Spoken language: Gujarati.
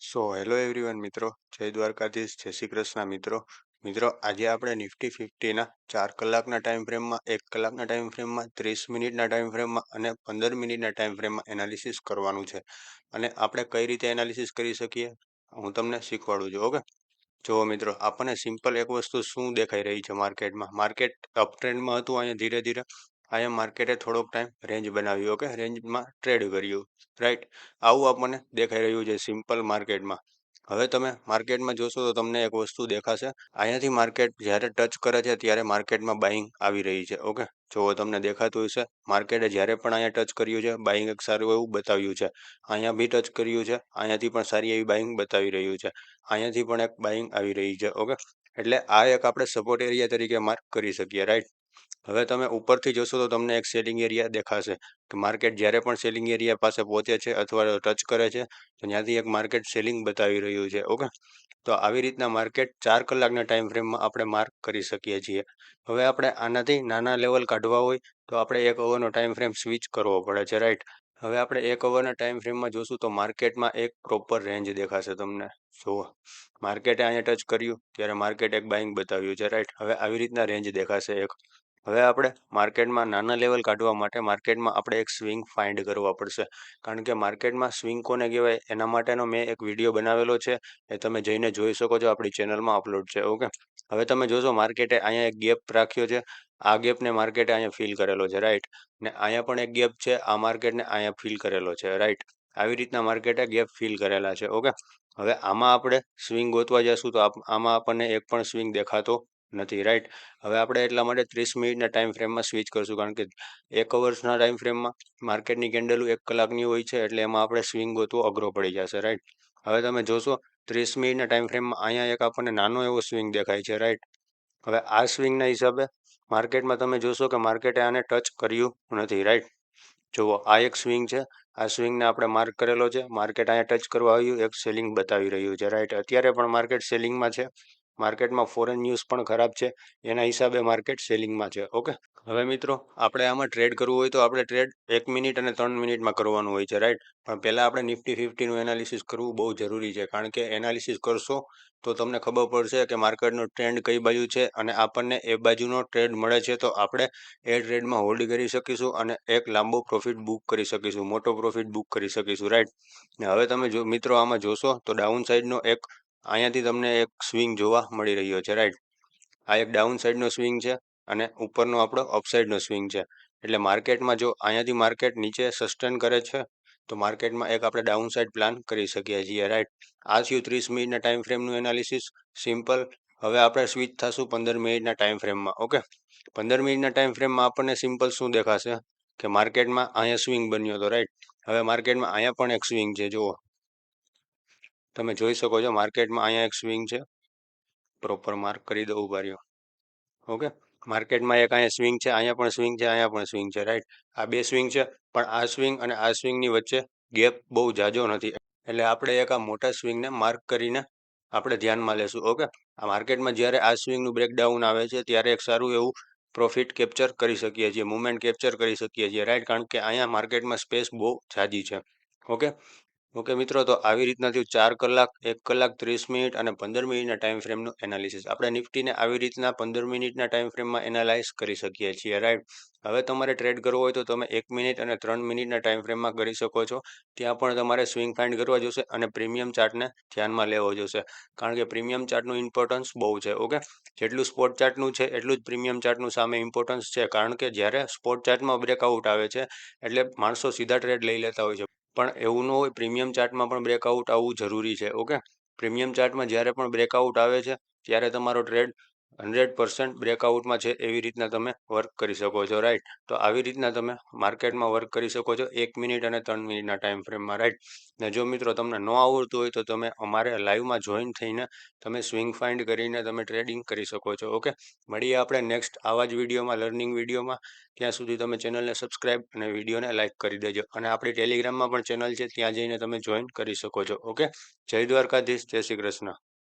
હેલો એવરીવન મિત્રો, જય દ્વારકાધીશ, જય શ્રી કૃષ્ણ મિત્રો આજે આપણે નિફ્ટી 50ના 4 કલાકના ટાઈમ ફ્રેમમાં, 1 કલાકના ટાઈમ ફ્રેમમાં, 30 મિનિટના ટાઈમ ફ્રેમમાં અને 15 મિનિટના ટાઈમ ફ્રેમમાં એનાલિસિસ કરવાનું છે. અને આપણે કઈ રીતે એનાલિસિસ કરી શકીએ હું તમને શીખવાડું છું. ઓકે, જુઓ મિત્રો, આપણને સિમ્પલ એક વસ્તુ શું દેખાઈ રહી છે માર્કેટમાં. માર્કેટ અપ ટ્રેન્ડમાં હતું, અહીંયા ધીરે ધીરે અહીંયા માર્કેટે થોડોક ટાઈમ રેન્જ બનાવ્યું. ઓકે, રેન્જમાં ટ્રેડ કર્યું, રાઈટ. આવું આપણને દેખાઈ રહ્યું છે સિમ્પલ માર્કેટમાં. હવે તમે માર્કેટમાં જોશો તો તમને એક વસ્તુ દેખાશે. અહીંયાથી માર્કેટ જ્યારે ટચ કરે છે ત્યારે માર્કેટમાં બાઇંગ આવી રહી છે. ઓકે, જો તમને દેખાતું હશે, માર્કેટે જ્યારે પણ અહીંયા ટચ કર્યું છે બાઇંગ એક સારું એવું બતાવ્યું છે. અહીંયા બી ટચ કર્યું છે, અહીંયાથી પણ સારી એવી બાઇંગ બતાવી રહ્યું છે. અહીંયાથી પણ એક બાઇંગ આવી રહી છે. ઓકે, એટલે આ એક આપણે સપોર્ટ એરિયા તરીકે માર્ક કરી શકીએ, રાઈટ. હવે તમે ઉપરથી જોશો તો તમને એક સેલિંગ એરિયા દેખાશે કે માર્કેટ જ્યારે પણ સેલિંગ એરિયા પાસે પહોંચે છે અથવા ટચ કરે છે તો ત્યાંથી એક માર્કેટ સેલિંગ બતાવી રહ્યું છે. ઓકે, તો આવી રીતના માર્કેટ 4 કલાકના ટાઈમ ફ્રેમમાં આપણે માર્ક કરી શકીએ છીએ. હવે આપણે આનાથી નાના લેવલ કાઢવા હોય તો આપણે 1 અવરનો ટાઈમ ફ્રેમ સ્વિચ કરવો પડે છે, રાઈટ. હવે આપણે 1 અવરના ટાઈમ ફ્રેમમાં જોશું તો માર્કેટમાં એક પ્રોપર રેન્જ દેખાશે તમને. જુઓ, માર્કેટે અહીંયા ટચ કર્યું ત્યારે માર્કેટ એક બાઇંગ બતાવ્યું છે, રાઈટ. હવે આવી રીતના રેન્જ દેખાશે એક. હવે આપણે માર્કેટમાં નાના લેવલ કાઢવા માટે માર્કેટમાં આપણે એક સ્વિંગ ફાઇન્ડ કરવા પડશે. કારણ કે માર્કેટમાં સ્વિંગ કોને કહેવાય એના માટેનો મેં એક વિડીયો બનાવેલો છે, એ તમે જઈને જોઈ શકો છો, આપણી ચેનલમાં અપલોડ છે. ઓકે, હવે તમે જોશો માર્કેટે અહીંયા એક ગેપ રાખ્યો છે, આ ગેપને માર્કેટે અહીંયા ફિલ કરેલો છે, રાઈટ. ને અહીંયા પણ એક ગેપ છે, આ માર્કેટને અહીંયા ફિલ કરેલો છે, રાઈટ. આવી રીતના માર્કેટે ગેપ ફિલ કરેલા છે. ઓકે, હવે આમાં આપણે સ્વિંગ ગોતવા જશું તો આમાં આપણને એક પણ સ્વિંગ દેખાતો નથી, રાઈટ. હવે આપણે એટલા માટે 30 મિનિટના ટાઈમ ફ્રેમમાં સ્વિચ કરશું, કારણ કે 1 અવર્સના ટાઈમ ફ્રેમમાં માર્કેટની કેન્ડલ 1 કલાકની હોય છે, એટલે એમાં આપણે સ્વિંગ ગોતવો અઘરો પડી જશે, રાઈટ. હવે તમે જોશો 30 મિનિટના ટાઈમ ફ્રેમમાં અહીંયા એક આપણને નાનો એવો સ્વિંગ દેખાય છે, રાઈટ. હવે આ સ્વિંગના હિસાબે માર્કેટમાં તમે જોશો કે માર્કેટે આને ટચ કર્યું નથી, રાઈટ. જુઓ, આ એક સ્વિંગ છે, આ સ્વિંગને આપણે માર્ક કરેલો છે. માર્કેટ અહીંયા ટચ કરવા આવ્યું, એક સેલિંગ બતાવી રહ્યું છે, રાઈટ. અત્યારે પણ માર્કેટ સેલિંગમાં છે. માર્કેટમાં ફોરેન ન્યૂઝ પણ ખરાબ છે, એના હિસાબે માર્કેટ સેલિંગમાં છે. ઓકે, હવે મિત્રો, આપણે આમાં ટ્રેડ કરવું હોય તો આપણે ટ્રેડ 1 મિનિટ અને 3 મિનિટમાં કરવાનું હોય છે, રાઈટ. પણ પહેલાં આપણે નિફ્ટી 50નું એનાલિસિસ કરવું બહુ જરૂરી છે, કારણ કે એનાલિસિસ કરશો તો તમને ખબર પડશે કે માર્કેટનો ટ્રેન્ડ કઈ બાજુ છે અને આપણને એ બાજુનો ટ્રેડ મળે છે તો આપણે એ ટ્રેડમાં હોલ્ડ કરી શકીશું અને એક લાંબો પ્રોફિટ બુક કરી શકીશું, મોટો પ્રોફિટ બુક કરી શકીશું, રાઈટ. ને હવે તમે જો મિત્રો આમાં જોશો તો ડાઉન સાઈડનો એક અહીંયાથી તમને એક સ્વિંગ જોવા મળી રહ્યો છે, રાઈટ. આ એક ડાઉન સાઈડનો સ્વિંગ છે અને ઉપરનો આપણો અપસાઇડનો સ્વિંગ છે. એટલે માર્કેટમાં જો અહીંયાથી માર્કેટ નીચે સસ્ટેન કરે છે તો માર્કેટમાં એક આપણે ડાઉન સાઈડ પ્લાન કરી શકીએ છીએ, રાઈટ. આ થયું 30 મિનિટના ટાઈમ ફ્રેમનું એનાલિસિસ, સિમ્પલ. હવે આપણે સ્વિચ થશું 15 મિનિટના ટાઈમ ફ્રેમમાં. ઓકે, 15 મિનિટના ટાઈમ ફ્રેમમાં આપણને સિમ્પલ શું દેખાશે કે માર્કેટમાં અહીંયા સ્વિંગ બન્યો હતો, રાઈટ. હવે માર્કેટમાં અહીંયા પણ એક સ્વિંગ છે, જુઓ, તમે જોઈ શકો છો. માર્કેટમાં અહીંયા એક સ્વિંગ છે, પ્રોપર માર્ક કરી દો, ઉભા રહ્યો. ઓકે, માર્કેટમાં એક અહીંયા સ્વિંગ છે, અહીંયા પણ સ્વિંગ છે, અહીંયા પણ સ્વિંગ છે, રાઈટ. આ બે સ્વિંગ છે, પણ આ સ્વિંગ અને આ સ્વિંગની વચ્ચે ગેપ બહુ જાજો નથી, એટલે આપણે એક આ મોટા સ્વિંગને માર્ક કરીને આપણે ધ્યાનમાં લેશું. ઓકે, આ માર્કેટમાં જ્યારે આ સ્વિંગનું બ્રેકડાઉન આવે છે ત્યારે એક સારું એવું પ્રોફિટ કેપ્ચર કરી શકીએ છીએ, મુવમેન્ટ કેપ્ચર કરી શકીએ છીએ, રાઈટ. કારણ કે અહીંયા માર્કેટમાં સ્પેસ બહુ જાજી છે. ઓકે, ઓકે મિત્રો, તો આવી રીતના થયું 4 કલાક, 1 કલાક, 30 મિનિટ અને 15 મિનિટના ટાઈમ ફ્રેમનું એનાલિસિસ. આપણે નિફ્ટીને આવી રીતના 15 મિનિટના ટાઈમ ફ્રેમમાં એનાલાઇઝ કરી શકીએ છીએ, રાઈટ. હવે તમારે ટ્રેડ કરવો હોય તો તમે 1 મિનિટ અને 3 મિનિટના ટાઈમ ફ્રેમમાં કરી શકો છો. ત્યાં પણ તમારે સ્વિંગ ફાઇન્ડ કરવા જોશે અને પ્રીમિયમ ચાર્ટને ધ્યાનમાં લેવો જોશે, કારણ કે પ્રીમિયમ ચાર્ટનું ઇમ્પોર્ટન્સ બહુ છે. ઓકે, જેટલું સ્પોટ ચાર્ટનું છે એટલું જ પ્રીમિયમ ચાર્ટનું સામે ઇમ્પોર્ટન્સ છે, કારણ કે જ્યારે સ્પોટ ચાર્ટમાં બ્રેકઆઉટ આવે છે એટલે માણસો સીધા ટ્રેડ લઈ લેતા હોય છે, પણ એવું ન હોય. પ્રીમિયમ ચાર્ટમાં પણ બ્રેકઆઉટ આવવું જરૂરી છે. ઓકે, પ્રીમિયમ ચાર્ટમાં જ્યારે પણ બ્રેકઆઉટ આવે છે ત્યારે તમારો ટ્રેડ 100% બ્રેકઆઉટમાં છે એવી રીતના તમે વર્ક કરી શકો છો, રાઈટ. તો આવી રીતના તમે માર્કેટમાં વર્ક કરી શકો છો 1 મિનિટ અને 3 મિનિટના ટાઈમ ફ્રેમમાં, રાઈટ. ને જો મિત્રો તમને ન આવડતું હોય તો તમે અમારે લાઈવમાં જોઈન થઈને તમે સ્વિંગ ફાઇન્ડ કરીને તમે ટ્રેડિંગ કરી શકો છો. ઓકે, મળીએ આપણે નેક્સ્ટ આવા જ વિડીયોમાં, લર્નિંગ વિડીયોમાં. ત્યાં સુધી તમે ચેનલને સબસ્ક્રાઈબ અને વિડીયોને લાઇક કરી દેજો, અને આપણી ટેલિગ્રામમાં પણ ચેનલ છે, ત્યાં જઈને તમે જોઈન કરી શકો છો. ઓકે, જય દ્વારકાધીશ, જય શ્રી કૃષ્ણ.